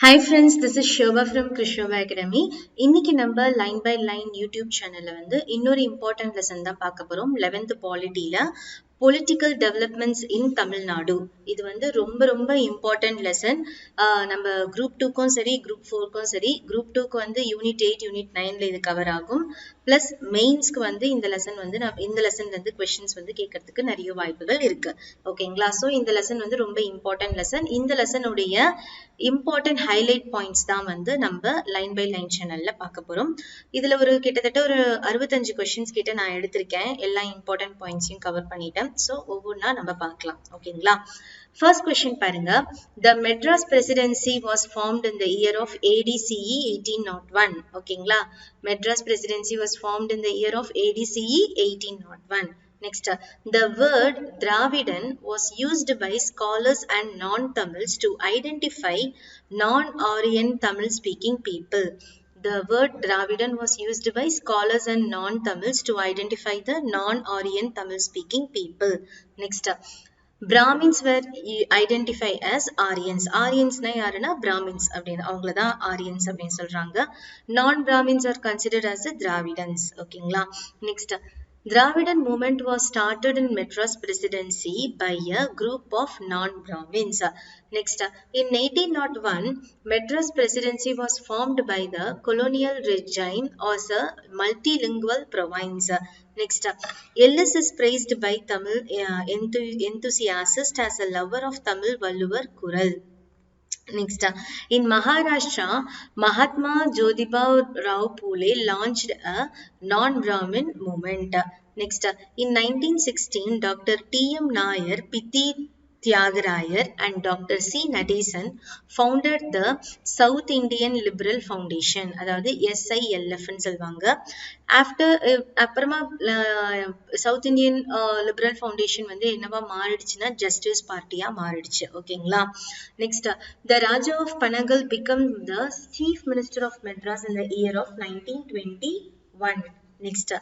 Hi friends, this is Shobha from Krishnova Academy. இன்னைக்கு நம்ம line by line YouTube சேனல்ல இன்னொரு இம்பார்ட்டன்ட் லெசன் தான் பார்க்க போறோம். 11th பாலிட்டில பொலிட்டிக்கல் டெவலப்மெண்ட்ஸ் இன் தமிழ்நாடு. இது ரொம்ப ரொம்ப இம்பார்ட்டன்ட் லெசன். நம்ம குரூப் 2க்கும் சரி குரூப் 4க்கும் சரி, குரூப் 2க்கு யூனிட் 8 யூனிட் 9ல இது கவர் ஆகும். பிளஸ் மெயின்ஸ்க்கு இந்த லெசன் இந்த லெசன்ல இருந்து கொஸ்டின்ஸ் கேட்கறதுக்கு நிறைய வாய்ப்புகள் இருக்கு. ஓகேங்களா? ஸோ இந்த லெசன் ரொம்ப இம்பார்ட்டன்ட் லெசன். இந்த லெசனுடைய இம்பார்ட்டன்ட் ஹைலைட் பாயிண்ட்ஸ் தான் நம்ம லைன் பை லைன் சேனல்ல பார்க்க போறோம். இதுல கிட்டத்தட்ட ஒரு 65 கொஸ்டின்ஸ் கிட்ட நான் எடுத்திருக்கேன். எல்லா இம்பார்ட்டன்ட் பாயிண்ட்ஸையும் கவர் பண்ணிட்டேன். ஸோ ஒவ்வொன்றா நம்ம பார்க்கலாம். ஓகேங்களா? First question பாருங்க. The Madras Presidency was formed in the year of ADCE 1801. ஓகேங்களா? Madras Presidency was formed in the year of ADCE 1801. Next, the word Dravidan was used by scholars and non-Tamils to identify non-Aryan Tamil-speaking people. The word Dravidan was used by scholars and non-Tamils to identify the non-Aryan Tamil-speaking people. Next, Brahmins were identified as Aryans. Aryans na yarana Brahmins அப்படினு அவங்கள தான் Aryans அப்படினு சொல்றாங்க. Non-Brahmins are considered as the Dravidans. ஓகேங்களா? Next, Dravidan movement was started in Madras Presidency by a group of non-Brahmins. Next, in 1801, Madras Presidency was formed by the colonial regime as a multilingual province. Next, Ellis is praised by Tamil enthusiasts as a lover of Tamil Valluvar Kural. Next, in Maharashtra, Mahatma Jyotiba Rao Phule launched a non-Brahmin movement. Next, in 1916, Dr. T.M. Nair, Pithi Tyagarayar and Dr. C. Nadesan founded the South Indian Liberal Foundation, அதாவது SILF ன்னு சொல்வாங்க. அப்புறமா south Indian liberal foundation என்னவா மாறிடுச்சுன்னா justice பார்ட்டியா மாறிடுச்சு. ஓகேங்களா? Next, the Raja of Panagal became the chief minister of Madras in the year of 1921. Next,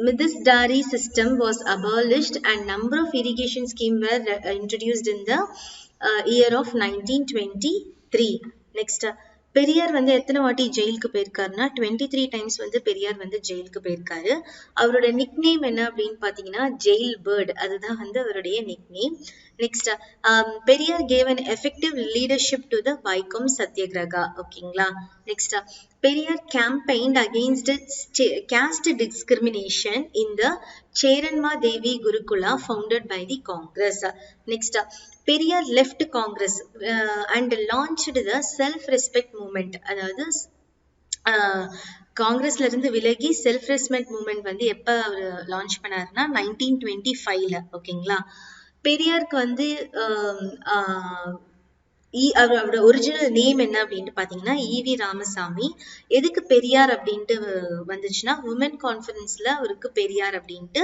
Midasdari system was abolished and number of irrigation schemes were introduced in the year of 1923. Next, Periyar எத்தனை வாட்டி ஜெயிலுக்கு போயிருக்காருன்னா 23 times Periyar ஜெயிலுக்கு போயிருக்காரு. அவரோட nick name என்ன அப்படின்னு பாத்தீங்கன்னா jail bird. அதுதான் அவருடைய nickname. Next, Periyar gave an effective leadership to the Vaikom Satyagraha. ஓகேங்களா? Next, Periyar campaigned against caste discrimination in the Cheranma Devi Gurukula founded by the Congress. Next, Periyar left Congress and launched the self-respect movement. அதாவது காங்கிரஸ்ல இருந்து விலகி self respect movement எப்ப அவர் launch பண்ணாருன்னா 1925ல. ஓகேங்களா? பெரியாருக்கு அவரோட ஒரிஜினல் நேம் என்ன அப்படின்ட்டு பாத்தீங்கன்னா ஈவி ராமசாமி. எதுக்கு பெரியார் அப்படின்ட்டு வந்துச்சுன்னா உமன் கான்ஃபரன்ஸ்ல அவருக்கு பெரியார் அப்படின்ட்டு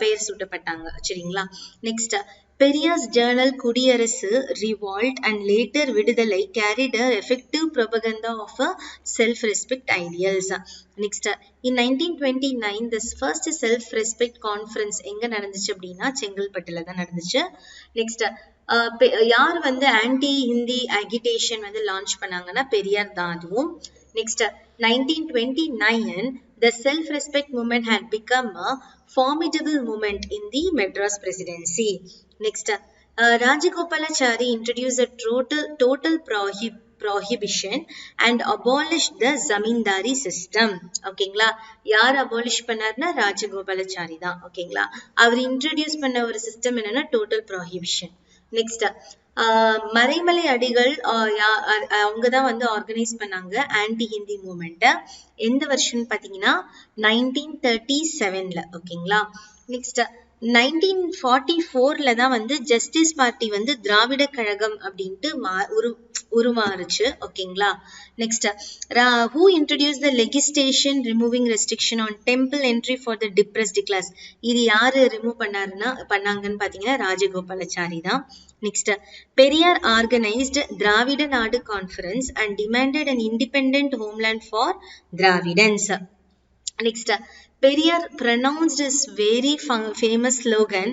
பெயர் சூட்டப்பட்டாங்க. சரிங்களா? Next, Periyar's journal Kudiyarasu, Revolt and later Vidudalai carried a effective propaganda of a self-respect ideals. Next, in 1929, this first self-respect conference எங்க நடந்துச்சு அப்படின்னா செங்கல்பட்டுல தான் நடந்துச்சு. நெக்ஸ்ட், யார் ஆன்டி ஹிந்தி அகிடேஷன் லான்ச் பண்ணாங்கன்னா பெரியார் தான் அதுவும். Next, 1929, the self-respect movement had become a formidable movement in the Madras Presidency. Next, Rajagopalachari introduced a total prohibition and abolished the zamindari system. ஓகேங்களா? யார் abolish பண்ணாருன்னா ராஜகோபாலாச்சாரி தான். ஓகேங்களா? அவர் இன்ட்ரோடியூஸ் பண்ண ஒரு சிஸ்டம் என்னன்னா total prohibition. Next, Maraimalai Adigal அவங்கதான் ஆர்கனைஸ் பண்ணாங்க ஆன்டி ஹிந்தி மூவ்மெண்ட். எந்த வருஷம் பாத்தீங்கன்னா 1937ல. ஓகேங்களா? நெக்ஸ்ட், 1944ல தான் ஜஸ்டிஸ் பார்ட்டி திராவிட கழகம் அப்படின்ட்டு உருமாறுச்சு. ஓகேங்களா? Next, who introduced the legislation removing restriction on temple entry for the depressed class? இது யாரு ரிமூவ் பண்ணாங்கன்னு பாத்தீங்கன்னா ராஜகோபாலாச்சாரி தான். நெக்ஸ்ட், பெரியார் ஆர்கனைஸ்ட் திராவிட நாடு conference and demanded an independent homeland for Dravidans. Next, Periyar pronounced his very famous slogan,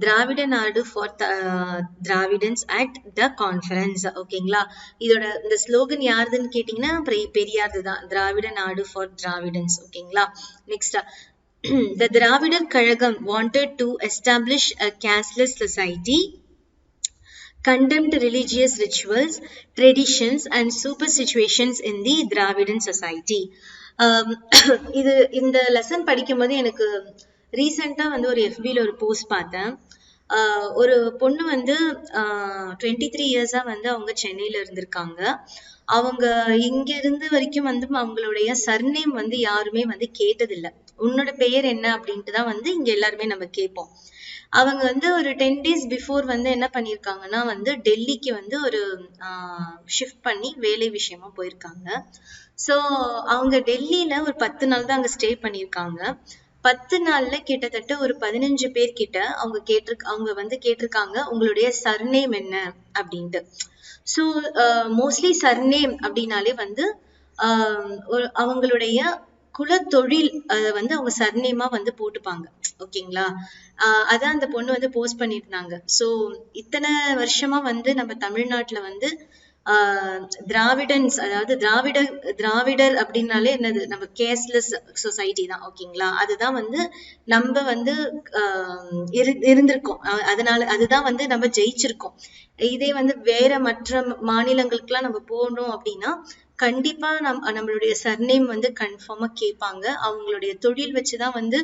திராவிட நாடு for Dravidians at the conference. ஓகேங்களா, இதோட இந்த ஸ்லோகன் யாருதுன்னு கேட்டீங்கன்னா பெரியார்து தான், திராவிட நாடு ஃபார் திராவிடன்ஸ். ஓகேங்களா, next the Dravidar Kazhagam wanted to establish a casteless society, condemned religious rituals, traditions and superstitions in the Dravidan society. இது இந்த லெசன் படிக்கும்போது எனக்கு ரீசெண்டா வந்து ஒரு FB-ல ஒரு போஸ்ட் பார்த்தேன். ஒரு பொண்ணு வந்து 23 இயர்ஸா வந்து அவங்க சென்னையில இருந்திருக்காங்க. அவங்க இங்க இருந்து வரைக்கும் வந்து அவங்களுடைய சர்நேம் வந்து யாருமே வந்து கேட்டதில்லை. உன்னோட பெயர் என்ன அப்படின்ட்டு தான் வந்து இங்க எல்லாருமே நம்ம கேட்போம். அவங்க வந்து ஒரு 10 days பிஃபோர் வந்து என்ன பண்ணியிருக்காங்கன்னா வந்து டெல்லிக்கு வந்து ஒரு ஷிஃப்ட் பண்ணி வேலை விஷயமா போயிருக்காங்க. ஸோ அவங்க டெல்லியில ஒரு 10 நாள் தான் அங்க ஸ்டே பண்ணியிருக்காங்க. 10 நாள்ல கிட்டத்தட்ட ஒரு 15 பேர் கிட்ட அவங்க வந்து கேட்டிருக்காங்க உங்களுடைய சர்நேம் என்ன அப்படின்ட்டு. ஸோ மோஸ்ட்லி சர்நேம் அப்படின்னாலே வந்து அவங்களுடைய குலத்தொழில் வந்து அவங்க சர்நேமா வந்து போட்டுப்பாங்க. ஓகேங்களா, அதான் அந்த பொண்ணு வந்து போஸ்ட் பண்ணிருந்தாங்க. ஸோ இத்தனை வருஷமா வந்து நம்ம தமிழ்நாட்டுல வந்து திராவிடன்ஸ், அதாவது திராவிடர் அப்படின்னாலே என்னது, நம்ம கேஸ்லெஸ் சொசைட்டி தான். ஓகேங்களா, அதுதான் வந்து நம்ம வந்து இருந்திருக்கோம். அதனால அதுதான் வந்து நம்ம ஜெயிச்சிருக்கோம். இதே வந்து வேற மற்ற மாநிலங்களுக்குலாம் நம்ம போனோம் அப்படின்னா கண்டிப்பா நம்மளுடைய சர்நேம் வந்து கன்ஃபார்மா கேட்பாங்க. அவங்களுடைய தொழில் வச்சுதான் வந்து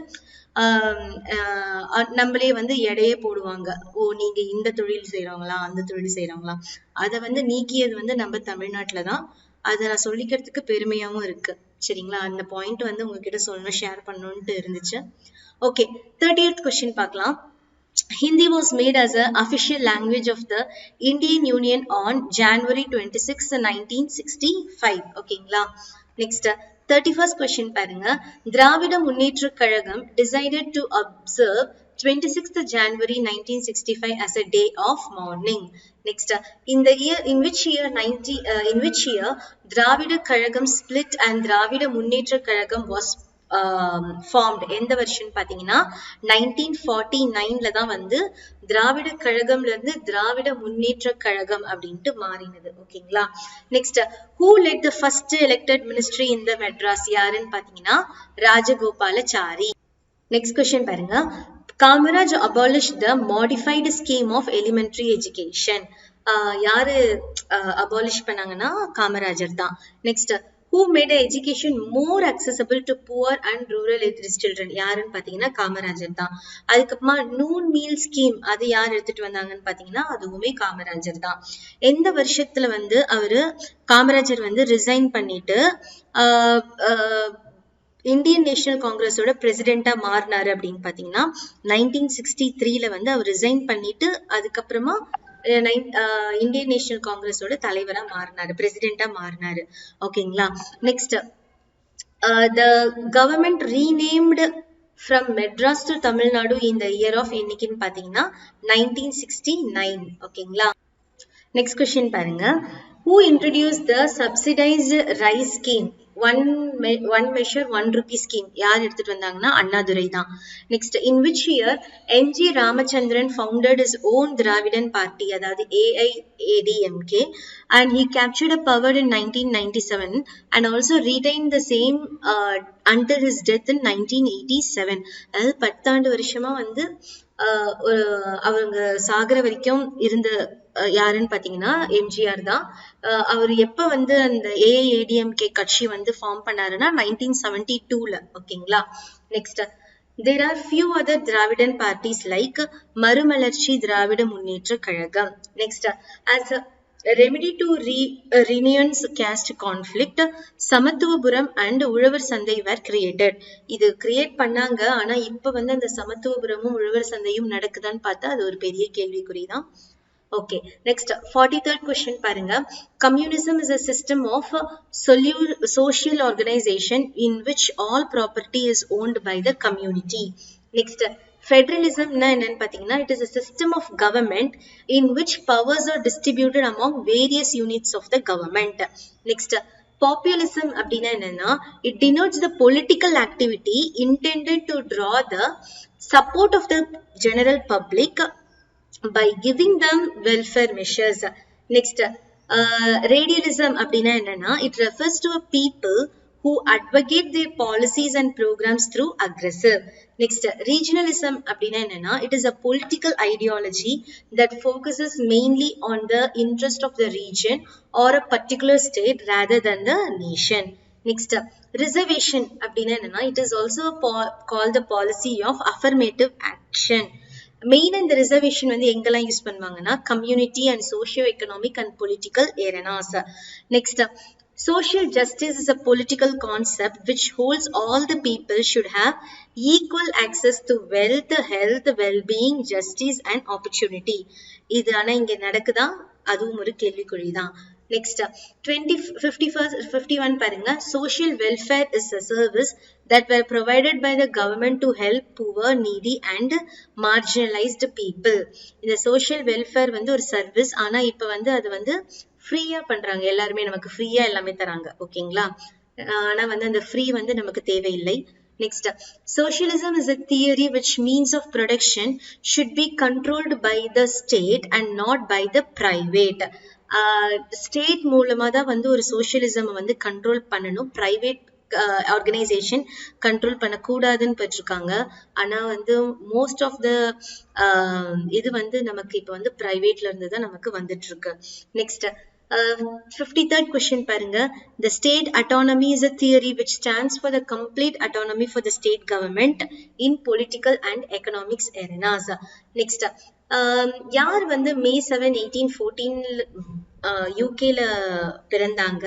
நம்மளே வந்து எடையே போடுவாங்க. ஓ, நீங்க இந்த தொழில் செய்யறவங்களா, அந்த தொழில் செய்யறவங்களா. அதை வந்து நீக்கியது வந்து நம்ம தமிழ்நாட்டுலதான். அதை நான் சொல்லிக்கிறதுக்கு பெருமையாவும் இருக்கு. சரிங்களா, அந்த பாயிண்ட் வந்து உங்ககிட்ட சொல்லணும், ஷேர் பண்ணணும்ட்டு இருந்துச்சு. ஓகே, 30th question பார்க்கலாம். Hindi was made as an official language of the Indian Union on January 26, 1965. ஓகேங்களா, நெக்ஸ்ட் 31st question பாருங்க. திராவிட முன்னேற்ற கழகம் decided to observe 26th January 1965 as a day of mourning. Next, in which year Dravida Kazhagam split and Dravida Munnetra Kazhagam was formed? எந்த வருஷம் பாத்தீங்கன்னா 1949ல தான் வந்து திராவிட கழகம்ல இருந்து திராவிட முன்னேற்ற கழகம் அப்படின்ட்டு மாறினது. ஓகேங்களா, next, who led the first elected ministry in the Madras? யாருன்னு பாத்தீங்கன்னா ராஜகோபாலாச்சாரி. நெக்ஸ்ட் கொஸ்டின் பாருங்க. Kamaraj abolished the modified scheme of elementary education. யாரு அபாலிஷ் பண்ணாங்கன்னா காமராஜர் தான். Next, who made education more accessible to poor and rural children? யாருன்னு பாத்தீங்கன்னா காமராஜர் தான். அதுக்கப்புறமா நூன் மீல் ஸ்கீம், அது யார் எடுத்துட்டு வந்தாங்கன்னு பாத்தீங்கன்னா அதுவுமே காமராஜர் தான். எந்த வருஷத்துல வந்து காமராஜர் வந்து ரிசைன் பண்ணிட்டு இந்தியன் நேஷனல் காங்கிரஸோட பிரசிடென்டா மாறினாரு அப்படின்னு பாத்தீங்கன்னா 1963ல வந்து அவர் ரிசைன் பண்ணிட்டு அதுக்கப்புறமா இந்தியன் நேஷனல் காங்கிரஸோட தலைவரா மாறினாரு, பிரசிடென்டா மாறினாரு. ஓகேங்களா, next, the government renamed from Madras to Tamil Nadu in the year of என்னைக்குன்னு பாத்தீங்கன்னா 1969. ஓகேங்களா, நெக்ஸ்ட் கொஸ்டின் பாருங்க. Who introduced the subsidized rice scheme? one measure 1 rupee scheme. யார் எடுத்துட்டு வந்தாங்கன்னா அண்ணாதுரை தான். Next, in which year MG Ramachandran founded his own Dravidan party, அதாவது AIADMK, and he captured a power in 1997 and also retained the same until his death in 1987. அதாவது 10 ஆண்டு வருஷமா வந்து அவங்க சாகர வரைக்கும் இருந்த யாருன்னு பாத்தீங்கன்னா எம்ஜிஆர் தான். அவர் எப்ப வந்து அந்த AIADMK கட்சி வந்து ஃபார்ம் பண்ணாருன்னா 1972ல. ஓகேங்களா, next, there are few other Dravidan parties like Marumalarchi Dravida Munnetra Kazhagam. Next, as a remedy to renounce caste conflict, Samathuvapuram and Uzhavar சந்தை were created. இது கிரியேட் பண்ணாங்க, ஆனா இப்ப வந்து அந்த சமத்துவபுரமும் உழவர் சந்தையும் நடக்குதான்னு பார்த்தா அது ஒரு பெரிய கேள்விக்குறிதான். Okay, next 43rd question பாருங்க. Communism is a system of social organization in which all property is owned by the community. Next, federalism என்னன்னு பாத்தீங்கன்னா it is a system of government in which powers are distributed among various units of the government. Next, Populism அப்படின்னா என்னன்னா, it denotes the political activity intended to draw the support of the general public by giving them welfare measures. Next, radialism அப்படின்னா என்னன்னா, it refers to a people who advocate their policies and programs through aggressive. Next, regionalism அப்படின்னா என்னன்னா, it is a political ideology that focuses mainly on the interest of the region or a particular state rather than the nation. Next, reservation அப்படின்னா என்னன்னா, it is also called the policy of affirmative action. மெயினா இந்த reservation வந்து எங்கெல்லாம் use பண்ணுவாங்கன்னா, community and socio economic and political areas. Next, social justice is a political concept which holds all the people should have equal access to wealth, health, well-being, justice and opportunity. இது ஆனா இங்க நடக்குதா? அதுவும் ஒரு கேள்விக்குறிதான். Next, 51 பாருங்க. Social welfare is a service that were provided by the government to help poor, needy and marginalized people. இந்த social welfare வந்து ஒரு சர்வீஸ். ஆனா இப்ப வந்து அது வந்து ஃப்ரீயா பண்றாங்க. எல்லாருமே நமக்கு ஃப்ரீயா எல்லாமே தராங்க. ஓகேங்களா? ஆனா வந்து அந்த ஃப்ரீ வந்து நமக்கு தேவையில்லை. Next, socialism is a theory which means of production should be controlled by the state and not by the private. State மூலமா தான் வந்து ஒரு சோசியலிசம் வந்து கண்ட்ரோல் பண்ணணும், பிரைவேட் ஆர்கனைசேஷன் கண்ட்ரோல் பண்ணக்கூடாதுன்னு பெற்றிருக்காங்க. ஆனா வந்து மோஸ்ட் ஆஃப் த இது வந்து நமக்கு இப்ப வந்து பிரைவேட்ல இருந்து தான் நமக்கு வந்துட்டு இருக்கு. நெக்ஸ்ட், 53rd question பாருங்க. The state autonomy is a theory which stands for the complete autonomy for the state government in political and economics arenas. Next, யார் வந்து May 7, 1814 யூகேல பிறந்தாங்க?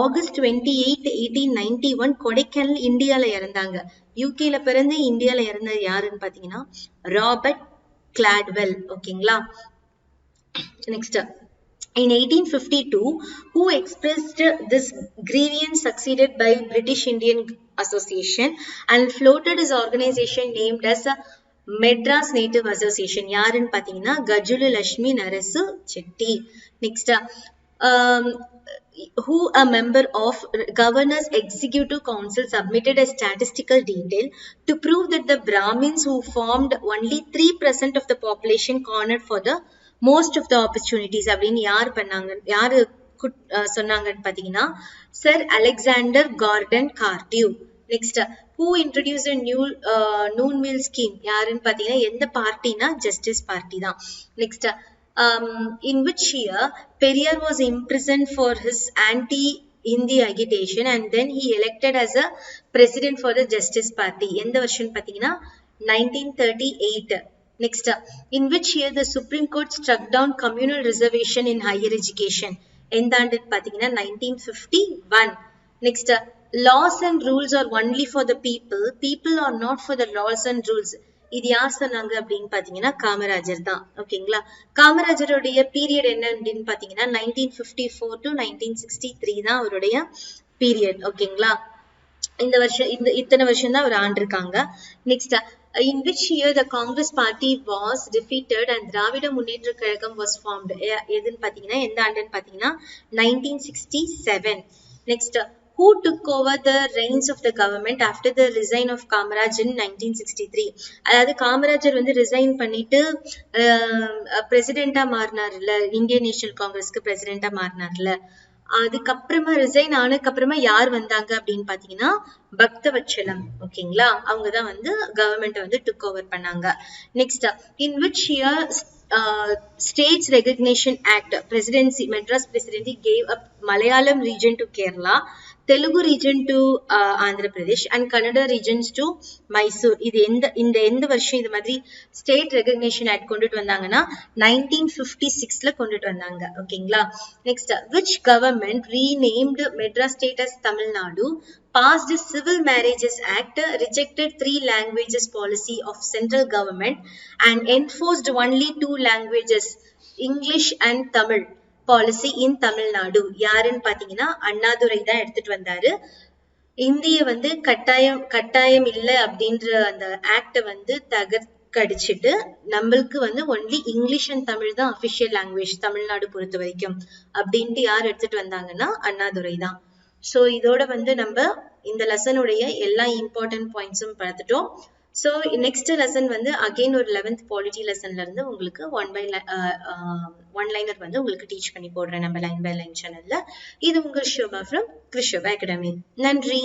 August 28, 1891 கொடைக்கானல் இந்தியால இறந்தாங்க. யூகேல பிறந்து இந்தியால இறந்தது யாருன்னு பாத்தீங்கன்னா ராபர்ட் கிளாட்வெல். ஓகேங்களா? Next, in 1852, who expressed this grievance succeeded by British Indian Association and floated his organization named as a Madras Native Association. யாருன்னு பாத்தீங்கன்னா Gazulu Lakshmi Narasu Chetty. Next, who a member of Governor's Executive Council submitted a statistical detail to prove that the Brahmins who formed only 3% of the population cornered for the most of the opportunities அப்படின்னு யார் பண்ணாங்க, யாரு சொன்னாங்கன்னு பாத்தீங்கன்னா sir Alexander garden Cardew. Next, who introduced a new noon meal scheme யாருன்னு பாத்தீங்கன்னா எந்த பார்ட்டினா justice party தான். Next, in which year Periyar was imprisoned for his anti-Hindi agitation and then he elected as a president for the Justice Party. எந்த வருஷம் பாத்தீங்கன்னா 1938. Next, in which year the Supreme Court struck down communal reservation in higher education? எந்த ஆண்டுன்னு பாத்தீங்கன்னா 1951. Next, laws and rules are only for the people. People are not for the laws and rules. இது யார் சொன்னாங்க அப்படின்னு பாத்தீங்கன்னா காமராஜர் தான். ஓகேங்களா? காமராஜருடைய period என்ன அப்படின்னு பாத்தீங்கன்னா 1954 to 1963 தான் அவருடைய பீரியட். ஓகேங்களா? இந்த வருஷம் இத்தனை வருஷம் தான் அவர் ஆண்டிருக்காங்க. Next, in which year the Congress party was defeated and Dravida Munnetra Kazhagam was formed? எதுன்னு பாத்தீங்கன்னா எந்த ஆண்டுன்னு பாத்தீங்கன்னா 1967. Next, who took over the reins of the government after the resign of Kamaraj in 1963? அதாவது காமராஜர் வந்து ரிசைன் பண்ணிட்டு பிரசிடென்டா மாறினார்ல, Indian national காங்கிரஸ்க்கு பிரசிடென்டா மாறினார்ல, அதுக்கப்புறமா resign ஆனதுக்கு அப்புறமா யார் வந்தாங்க அப்படின்னு பாத்தீங்கன்னா பக்தவச்சலம். ஓகேங்களா? அவங்கதான் வந்து கவர்மெண்ட் வந்து டுக் ஓவர் பண்ணாங்க. Next, in which year States Recognition Act presidency, Madras presidency gave up Malayalam region to Kerala, Telugu region to Andhra Pradesh and Kannada regions to Mysore. இது எந்த வருஷம் இது மாதிரி ஸ்டேட் ரெகக்னிஷன் ஆக்ட் கொண்டுட்டு வந்தாங்கன்னா 1956ல கொண்டுட்டு வந்தாங்க. ஓகேங்களா? Next, which government renamed Madras state as Tamil Nadu, passed a Civil Marriages Act, rejected 3 languages policy of central government and enforced only 2 languages, English and Tamil policy in Tamil Nadu? யாருன்னு பாத்தீங்கன்னா அண்ணாதுரை தான் எடுத்துட்டு வந்தாரு. இந்திய வந்து கட்டாயம் இல்லை அப்படின்ற அந்த ஆக்ட வந்து கடிச்சிட்டு நம்மளுக்கு வந்து ஒன்லி இங்கிலீஷ் அண்ட் தமிழ் தான் அஃபிஷியல் லாங்குவேஜ் தமிழ்நாடு பொறுத்த வரைக்கும் அப்படின்ட்டு யார் எடுத்துட்டு வந்தாங்கன்னா அண்ணாதுரை தான். ஸோ இதோட வந்து நம்ம இந்த லெசனுடைய எல்லா இம்பார்ட்டன்ட் பாயிண்ட்ஸும் பார்த்துட்டோம். ஸோ நெக்ஸ்ட் லெசன் வந்து அகெயின் ஒரு 11th பாலிட்டி லெசன்ல இருந்து உங்களுக்கு ஒன் லைனர் வந்து உங்களுக்கு டீச் பண்ணி போடுறேன் நம்ம லைன் பை லைன் சேனல்ல. இது உங்கள் ஷோபா ஃப்ரம் கிருஷோபா அகாடமி. நன்றி.